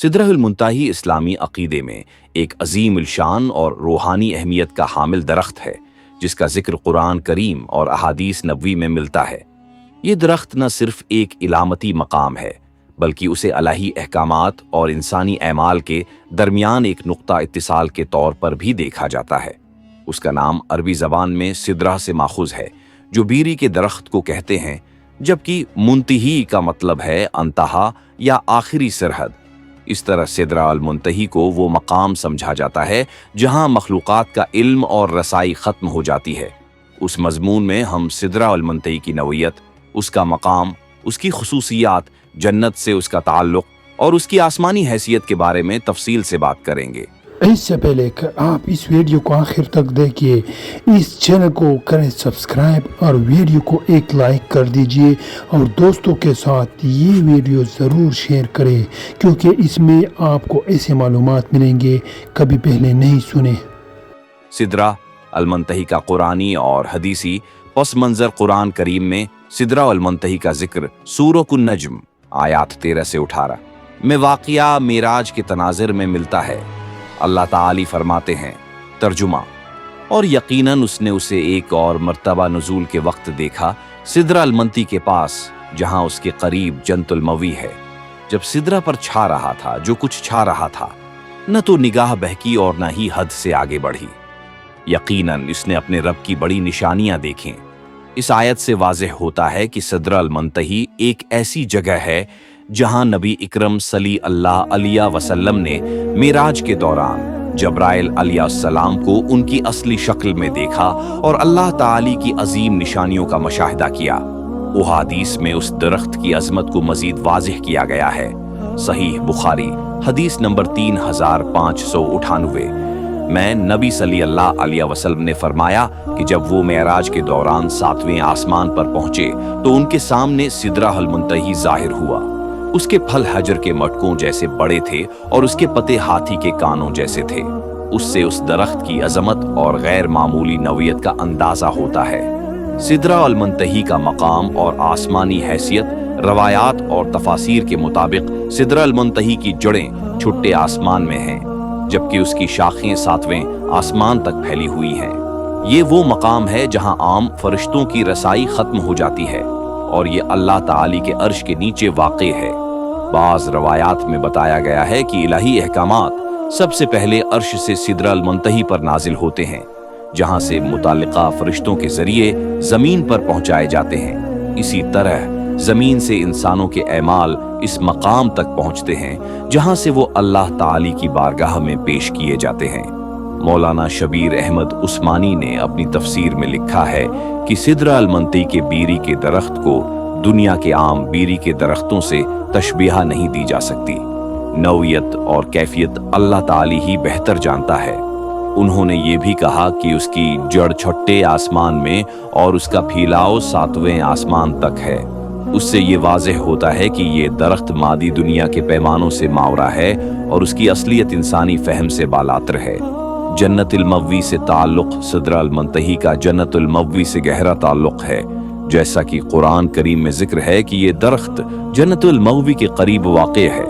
सिदरहुल मुंतही इस्लामी अकीदे में एक अजीम इल्शान और रूहानी अहमियत का हामिल दरख्त है, जिसका जिक्र कुरान करीम और अहादीस नबवी में मिलता है। ये दरख्त न सिर्फ एक इलामती मकाम है, बल्कि उसे अलही अहकामात और इंसानी एमाल के दरमियान एक नुक्ता इत्तिसाल के तौर पर भी देखा जाता है। उसका नाम अरबी ज़बान में सिदरा से माखूज है, जो बीरी के दरख्त को कहते हैं, जबकि मुंतही का मतलब है अंतहा या आखिरी सरहद। इस तरह सिदरा अल मुंतही को वो मकाम समझा जाता है जहां मखलूक़ात का इल्म और रसाई ख़त्म हो जाती है। उस मज़मून में हम सिदरा अल मुंतही की नौइयत, उसका मकाम, उसकी खुसूसियात, जन्नत से उसका ताल्लुक़ और उसकी आसमानी हैसियत के बारे में तफसील से बात करेंगे। इससे पहले कि आप इस वीडियो को आखिर तक देखिए, इस चैनल को करें सब्सक्राइब और वीडियो को एक लाइक कर दीजिए और दोस्तों के साथ ये वीडियो ज़रूर शेयर करें, क्योंकि इसमें आपको ऐसे मालूमात मिलेंगे कभी पहले नहीं सुने। सिदरा अल मुंतही का कुरानी और हदीसी पस मंज़र कुरान करीम में सिदरा अल मुंतही का जिक्र सूरह नज्म आयात 13 से 18 में वाक़िया मेराज के तनाज़ुर में मिलता है। अल्लाह ताली फरमाते हैं, तर्जुमा, और यकीनन उसने उसे एक और मर्तबा नुज़ूल के वक्त देखा सिदरा अल मुंतही के पास, जहां उसके करीब जन्नतुल मवी है। जब सिदरा पर छा रहा था जो कुछ छा रहा था, न तो निगाह बहकी और न ही हद से आगे बढ़ी। यकीनन इसने अपने रब की बड़ी निशानियां देखीं। इस आयत से वाज़ेह होता है कि सिदरा अल मुंतही एक ऐसी जगह है जहां नबी इकरम सल्लल्लाहु अलैहि वसल्लम ने मेराज के दौरान जब्राइल अलैहिस्सलाम को उनकी असली शक्ल में देखा और अल्लाह ताली की अजीम निशानियों का मुशाहिदा किया। उहादीस में उस दरख्त की अजमत को मजीद वाज़ेह किया गया है। सहीह बुखारी हदीस नंबर 3598 में नबी सल्लल्लाहु अलैहि वसल्लम ने फरमाया कि जब वो मेराज के दौरान 7वें आसमान पर पहुंचे तो उनके सामने सिदरा अल मुंतही जाहिर हुआ। उसके फल हजर के मटकों जैसे बड़े थे और उसके पत्ते हाथी के कानों जैसे थे। उससे उस दरख्त की अजमत और गैर मामूली नौइयत का अंदाजा होता है। सिदरा अल मुंतही का मकाम और आसमानी हैसियत, रवायात और तफासीर के मुताबिक सिदरा अल मुंतही की जड़ें छुट्टे आसमान में हैं, जबकि उसकी शाखें 7वें आसमान तक फैली हुई हैं। ये वो मकाम है जहां आम फरिश्तों की रसाई खत्म हो जाती है और ये अल्लाह ताली के अर्श के नीचे वाक़े है। बाज़ रवायात में बताया गया है कि इलाही अहकामात सबसे पहले अर्श से सिदरा अल मुंतही पर नाजिल होते हैं, जहां से मुताल्लिका फरिश्तों के जरिए जमीन पर पहुंचाए जाते हैं। इसी तरह जमीन से इंसानों के एमाल इस मकाम तक पहुंचते हैं, जहां से वो अल्लाह ताली की बारगाह में पेश किए जाते हैं। मौलाना शबीर अहमद उस्मानी ने अपनी तफसीर में लिखा है कि सिदरा अल मुंतही के बीरी के दरख्त को दुनिया के आम बीरी के दरख्तों से तशबीहा नहीं दी जा सकती। नौइयत और कैफियत अल्लाह ताली ही बेहतर जानता है। उन्होंने ये भी कहा कि उसकी जड़ छठे आसमान में और उसका फैलाव 7वें आसमान तक है। उससे ये वाज़ेह होता है कि ये दरख्त मादी दुनिया के पैमानों से मावरा है और उसकी असलियत इंसानी फहम से बालातर है। जन्नतुल मवी से ताल्लुक़ सिदरा अल मुंतही का जन्नतुल मवी से गहरा ताल्लुक़ है, जैसा कि कुरान करीम में जिक्र है कि ये दरख्त जन्नतुल मवी के करीब वाक़े है।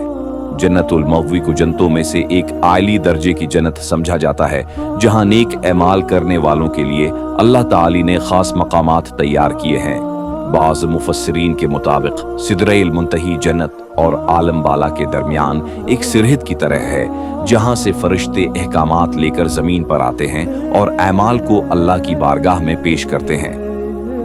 जन्नतुल मवी को जन्नतों में से एक आली दर्जे की जन्नत समझा जाता है, जहां नेक एमाल करने वालों के लिए अल्लाह ताली ने खास मकामात तैयार किए हैं। बाज़ मुफस्सिरीन के मुताबिक सिदरा अल मुंतही जन्नत और आलम बाला के दरमियान एक सिरहद की तरह है, जहां से फरिश्ते अहकामात लेकर जमीन पर आते हैं और एमाल को अल्लाह की बारगाह में पेश करते हैं।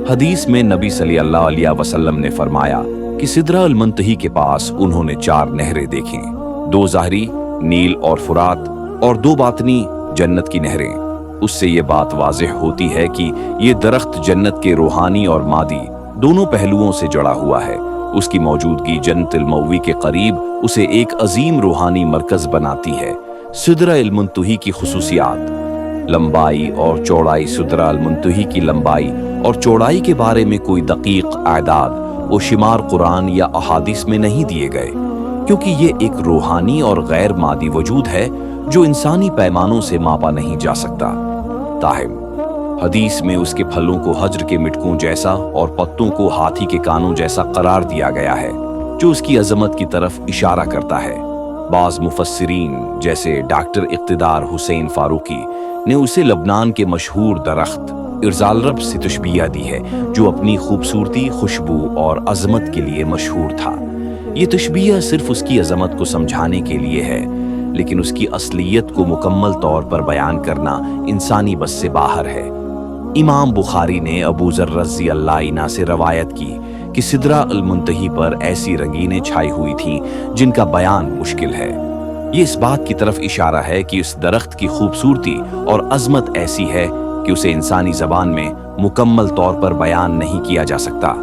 हदीस में नबी सल्लल्लाहु अलैहि वसल्लम ने फरमाया कि सिदरा अल मुंतही के पास उन्होंने 4 नहरें देखीं, 2 ज़ाहरी नील और फुरात और 2 बातनी जन्नत की नहरें। उससे ये बात वाज़ेह होती है कि ये दरख्त जन्नत के रूहानी और मादी दोनों पहलुओं से जुड़ा हुआ है। उसकी मौजूदगी जन्नतुल मवी के करीब उसे एक अजीम रूहानी मरकज बनाती है। सिदरा अल मुंतही की खुसूसियात, लंबाई और चौड़ाई। सिदरा अल मुंतही की लंबाई और चौड़ाई के बारे में कोई दकीक आदाद व शुमार कुरान या अहादीस में नहीं दिए गए, क्योंकि ये एक रूहानी और गैर मादी वजूद है जो इंसानी पैमानों से मापा नहीं जा सकता। ताहिम हदीस में उसके फलों को हज्र के मिटकों जैसा और पत्तों को हाथी के कानों जैसा करार दिया गया है, जो उसकी अजमत की तरफ इशारा करता है। बाज मुफस्सिरीन जैसे डॉक्टर इक़्तिदार हुसैन फारूकी ने उसे लबनान के मशहूर दरख्त इर्जालरब से तशबीह दी है, जो अपनी खूबसूरती, खुशबू और अजमत के लिए मशहूर था। ये तशबीह सिर्फ उसकी अजमत को समझाने के लिए है, लेकिन उसकी असलियत को मुकम्मल तौर पर बयान करना इंसानी बस से बाहर है। इमाम बुखारी ने अबू ज़र रज़ी अल्लाह अन्हु से रवायत की कि सिदरा अल मुंतही पर ऐसी रंगीनें छाई हुई थीं जिनका बयान मुश्किल है। ये इस बात की तरफ इशारा है कि उस दरख्त की खूबसूरती और अजमत ऐसी है कि उसे इंसानी ज़बान में मुकम्मल तौर पर बयान नहीं किया जा सकता।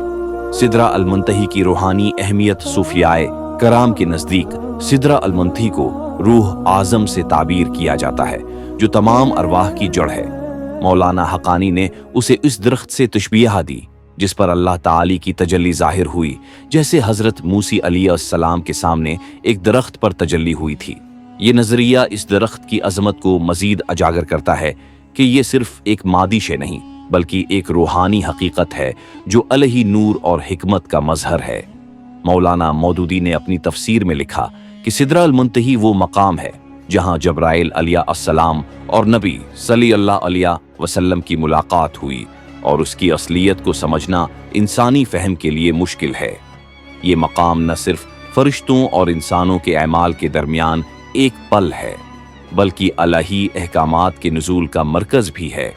सिदरा अल मुंतही की रूहानी अहमियत सूफियाए कराम के नज़दीक सिदरा अल मुंतही को रूह आज़म से ताबीर किया जाता है, जो तमाम अरवाह की जड़ है। मौलाना हक़ानी ने उसे इस दरख्त से तशबीह दी जिस पर अल्लाह ताली की तजल्ली ज़ाहिर हुई, जैसे हज़रत मूसी अलैहिस्सलाम के सामने एक दरख्त पर तजल्ली हुई थी। ये नज़रिया इस दरख्त की अजमत को मज़ीद उजागर करता है कि ये सिर्फ एक मादी शे नहीं, बल्कि एक रूहानी हकीकत है जो अलही नूर और हिकमत का मजहर है। मौलाना मौदूदी ने अपनी तफसीर में लिखा कि सिदरा अल मुंतही वो मकाम है जहाँ जब्राइल अलैहिस्सलाम और नबी सल्लल्लाहु अलैहि वसल्लम की मुलाकात हुई, और उसकी असलियत को समझना इंसानी फहम के लिए मुश्किल है। ये मकाम न सिर्फ फरिश्तों और इंसानों के अमाल के दरमियान एक पल है, बल्कि अलही अहकामात के नुज़ूल का मरकज़ भी है।